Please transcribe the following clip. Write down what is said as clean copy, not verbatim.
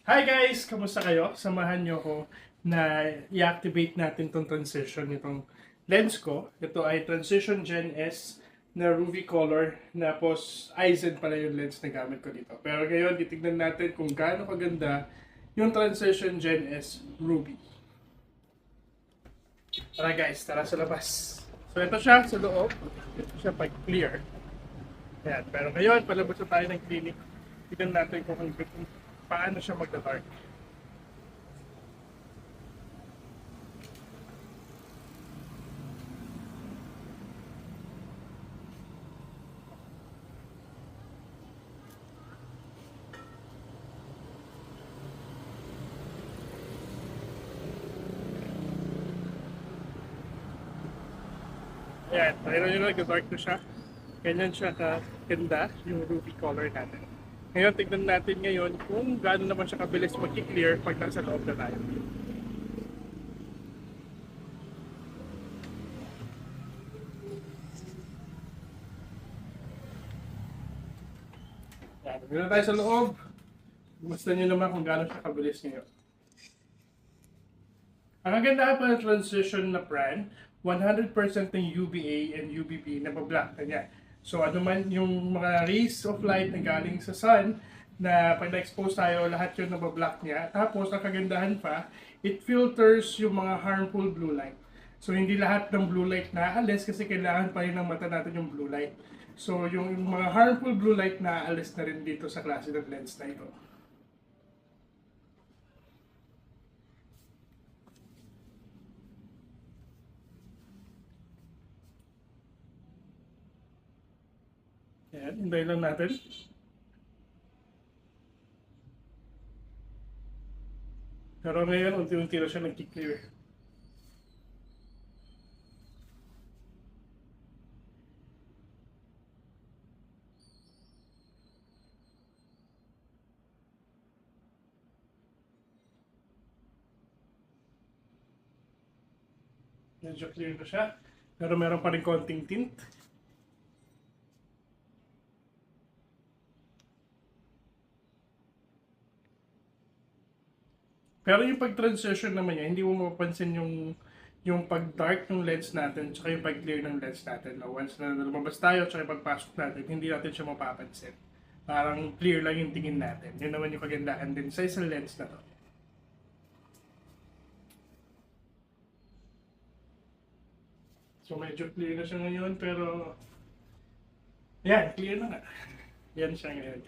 Hi guys! Kamusta kayo? Samahan nyo ko na i-activate natin itong transition nitong lens ko. Ito ay Transition Gen S na Ruby Color. Tapos Aizen pala yung lens na gamit ko dito. Pero ngayon, titignan natin kung gaano kaganda yung Transition Gen S Ruby. Tara guys, tara sa labas. So ito siya sa loob. Ito siya pag clear. Ayan. Pero ngayon, palabas na tayo ng clinic. Tignan natin kung paano siya magda-dark. Ayan, mayroon nyo nag-dark na siya. Ganyan siya kaganda yung ruby color natin. Ngayon, tignan natin ngayon kung gaano naman siya kabilis mag-clear pag nasa loob na tayo. Ayan, tignan tayo sa loob. Gusto nyo naman kung gaano siya kabilis ngayon. Ang kagandahan pa ng transition na brand, 100% ng UVA and UVB na block na niya. So ano man yung mga rays of light na galing sa sun, na pag na-expose tayo, lahat yun nabablock niya. Tapos ang kagandahan pa, it filters yung mga harmful blue light. So hindi lahat ng blue light naalis kasi kailangan pa rin ng mata natin yung blue light. So yung mga harmful blue light naalis na rin dito sa klase ng lens na ito. Ayan, hintayin lang natin. Pero ngayon, unti-unti na siya nag-clear. Medyo clear na siya. Pero meron pa rin konting tint. Pero yung pag-transition naman niya, hindi mo mapapansin yung pag-dark ng lens natin tsaka yung pag-clear ng lens natin. No? Once na lumabas tayo tsaka yung pagpasok natin, hindi natin siya mapapansin. Parang clear lang yung tingin natin. Yun naman yung kagandahan din sa isang lens na to. So medyo clear na siya ngayon pero yan, clear na nga. Yan siya ngayon.